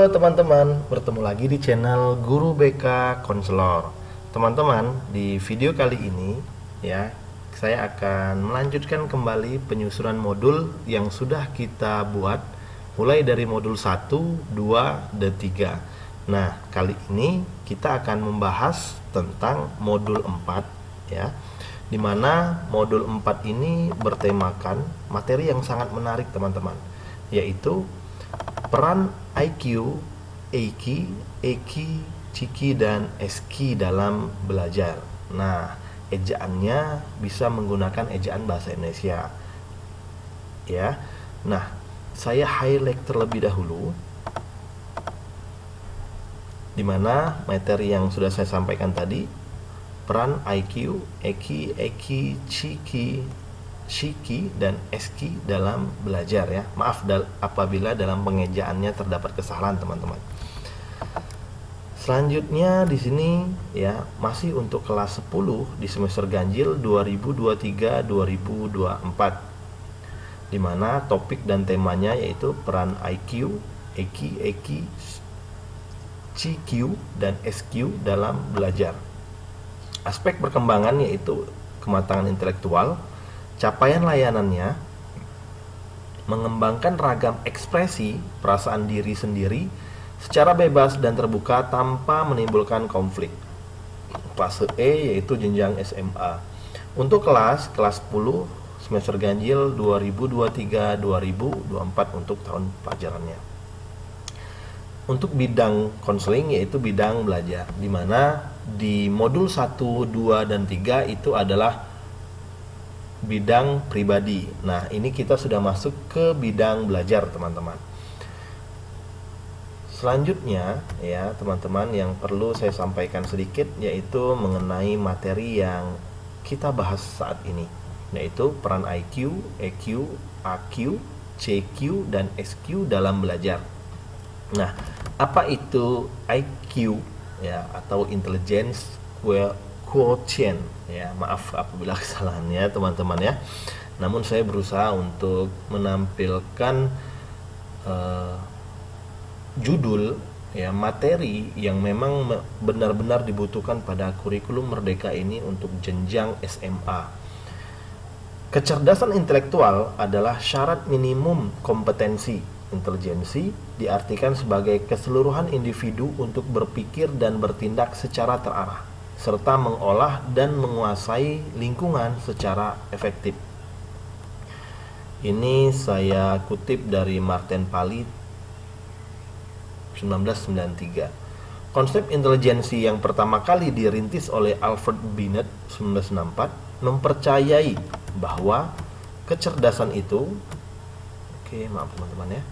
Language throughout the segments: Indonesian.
teman-teman, bertemu lagi di channel Guru BK Konselor. Teman-teman, di video kali ini ya, saya akan melanjutkan kembali penyusunan modul yang sudah kita buat mulai dari modul 1, 2, dan 3. Nah, kali ini kita akan membahas tentang modul 4 ya. Dimana modul 4 ini bertemakan materi yang sangat menarik teman-teman, yaitu peran IQ, EQ, EQ, CQ, dan SQ dalam belajar. Nah, ejaannya bisa menggunakan ejaan bahasa Indonesia. Ya. Nah, saya highlight terlebih dahulu di mana materi yang sudah saya sampaikan tadi, peran IQ, EQ, EQ, CQ, CQ, dan SQ dalam belajar ya. Maaf apabila dalam pengejaannya terdapat kesalahan teman-teman. Selanjutnya di sini ya, masih untuk kelas 10 di semester ganjil 2023-2024, di mana topik dan temanya yaitu peran IQ, EQ, EQ, CQ, dan SQ dalam belajar. Aspek perkembangan yaitu kematangan intelektual, capaian layanannya, mengembangkan ragam ekspresi perasaan diri sendiri secara bebas dan terbuka tanpa menimbulkan konflik. Fase E yaitu jenjang SMA. Untuk kelas 10 semester ganjil 2023-2024 untuk tahun pelajarannya. Untuk bidang konseling yaitu bidang belajar, di mana di modul 1, 2, dan 3 itu adalah bidang pribadi. Nah, ini kita sudah masuk ke bidang belajar, teman-teman. Selanjutnya, ya, teman-teman, yang perlu saya sampaikan sedikit yaitu mengenai materi yang kita bahas saat ini, yaitu peran IQ, EQ, AQ, CQ, dan SQ dalam belajar. Nah, apa itu IQ ya, atau intelligence quotient ya, maaf apabila kesalahannya teman-teman ya. Namun saya berusaha untuk menampilkan judul ya, materi yang memang benar-benar dibutuhkan pada kurikulum Merdeka ini untuk jenjang SMA. Kecerdasan intelektual adalah syarat minimum kompetensi. Intelijensi diartikan sebagai keseluruhan individu untuk berpikir dan bertindak secara terarah, serta mengolah dan menguasai lingkungan secara efektif. Ini saya kutip dari Martin Pali 1993. Konsep intelijensi yang pertama kali dirintis oleh Alfred Binet 1964 mempercayai bahwa kecerdasan itu maaf teman-teman ya,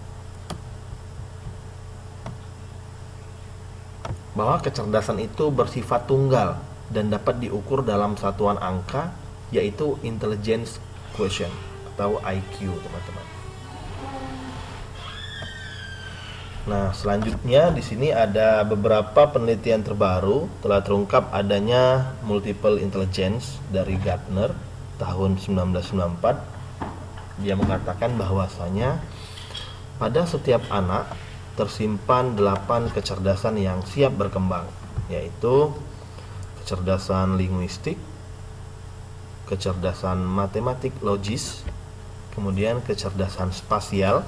bahwa kecerdasan itu bersifat tunggal dan dapat diukur dalam satuan angka, yaitu intelligence quotient atau IQ, teman-teman. Nah, selanjutnya di sini ada beberapa penelitian terbaru telah terungkap adanya multiple intelligence dari Gartner tahun 1994. Dia mengatakan bahwasanya pada setiap anak tersimpan 8 kecerdasan yang siap berkembang, yaitu kecerdasan linguistik, kecerdasan matematik logis, kemudian kecerdasan spasial,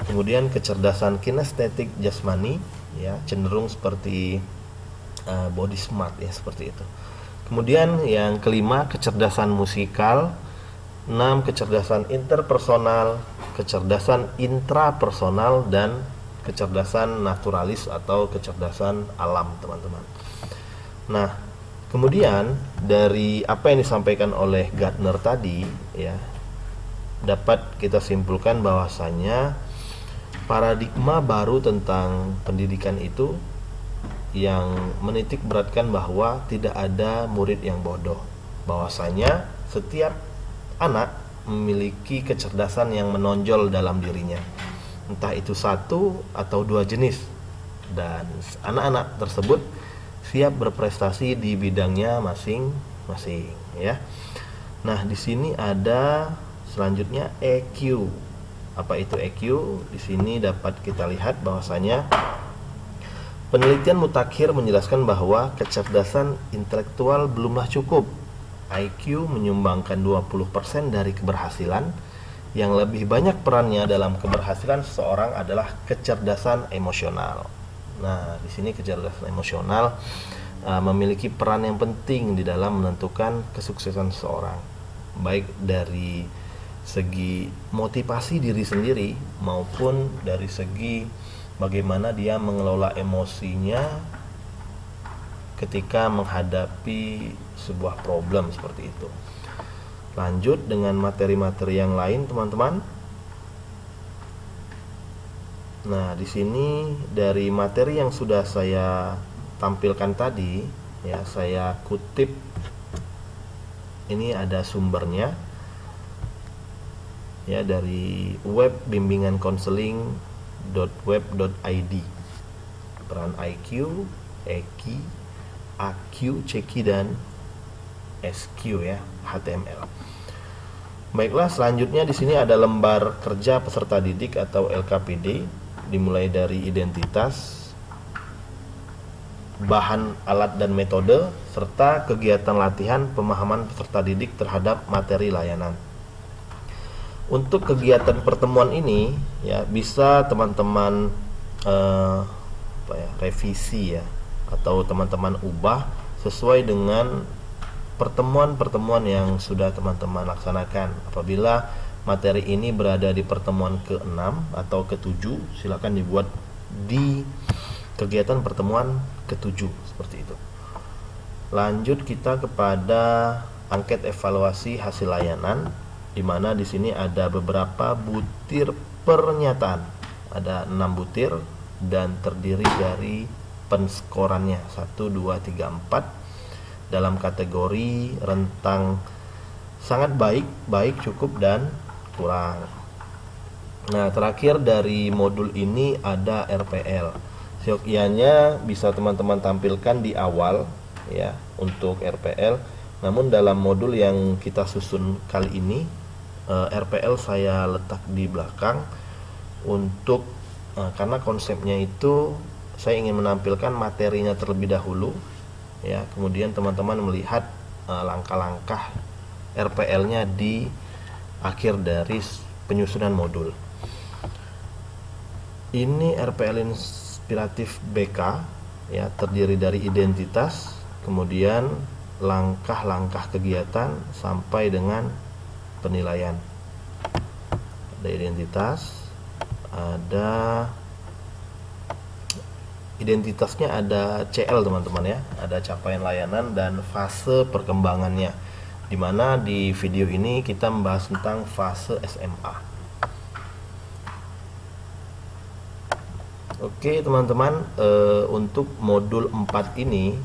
kemudian kecerdasan kinestetik jasmani ya, cenderung seperti body smart ya, seperti itu. Kemudian yang kelima, kecerdasan musikal, 6 kecerdasan interpersonal, kecerdasan intrapersonal, dan kecerdasan naturalis atau kecerdasan alam, teman-teman. Nah, kemudian dari apa yang disampaikan oleh Gartner tadi ya, dapat kita simpulkan bahwasanya paradigma baru tentang pendidikan itu yang menitik beratkan bahwa tidak ada murid yang bodoh, bahwasanya setiap anak memiliki kecerdasan yang menonjol dalam dirinya, entah itu 1 atau 2 jenis, dan anak-anak tersebut siap berprestasi di bidangnya masing-masing ya. Nah, di sini ada selanjutnya EQ. Apa itu EQ? Di sini dapat kita lihat bahwasanya Penelitian mutakhir menjelaskan bahwa kecerdasan intelektual belumlah cukup. IQ menyumbangkan 20% dari keberhasilan. Yang lebih banyak perannya dalam keberhasilan seseorang adalah kecerdasan emosional. Nah, di sini kecerdasan emosional memiliki peran yang penting di dalam menentukan kesuksesan seseorang, baik dari segi motivasi diri sendiri maupun dari segi bagaimana dia mengelola emosinya ketika menghadapi sebuah problem seperti itu. Lanjut dengan materi-materi yang lain, teman-teman. Nah, di sini dari materi yang sudah saya tampilkan tadi, ya, saya kutip. Ini ada sumbernya, ya, dari web bimbingan konseling.web.id. Peran IQ, EQ, AQ, CQ, dan SQ, ya, HTML. Baiklah, selanjutnya di sini ada lembar kerja peserta didik atau LKPD, dimulai dari identitas, bahan, alat, dan metode, serta kegiatan latihan pemahaman peserta didik terhadap materi layanan. Untuk kegiatan pertemuan ini, ya, bisa teman-teman revisi, ya, atau teman-teman ubah sesuai dengan pertemuan-pertemuan yang sudah teman-teman laksanakan. Apabila materi ini berada di pertemuan ke-6 atau ke-7, silakan dibuat di kegiatan pertemuan ke-7 seperti itu. Lanjut kita kepada angket evaluasi hasil layanan, di mana di sini ada beberapa butir pernyataan. Ada 6 butir dan terdiri dari penskorannya 1, 2, 3, 4 dalam kategori rentang sangat baik, baik, cukup, dan kurang. Nah, terakhir dari modul ini ada RPL. Seyogyanya bisa teman-teman tampilkan di awal, ya, untuk RPL. Namun dalam modul yang kita susun kali ini, RPL saya letak di belakang untuk karena konsepnya itu saya ingin menampilkan materinya terlebih dahulu, ya, kemudian teman-teman melihat langkah-langkah RPL-nya di akhir dari penyusunan modul. Ini RPL inspiratif BK, ya, terdiri dari identitas, kemudian langkah-langkah kegiatan sampai dengan penilaian. Ada identitas, ada identitasnya, ada CL, teman-teman, ya, ada capaian layanan dan fase perkembangannya, dimana di video ini kita membahas tentang fase SMA. Oke, teman-teman, untuk modul 4 ini,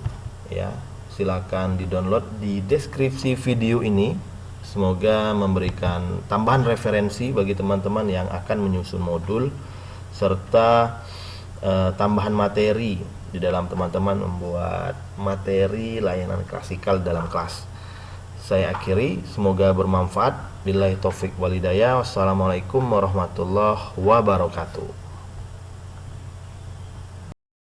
ya, silakan di-download di deskripsi video ini. Semoga memberikan tambahan referensi bagi teman-teman yang akan menyusun modul serta tambahan materi di dalam teman-teman membuat materi layanan klasikal dalam kelas. Saya akhiri, semoga bermanfaat. Billahi taufik walhidayah. Wassalamualaikum warahmatullahi wabarakatuh.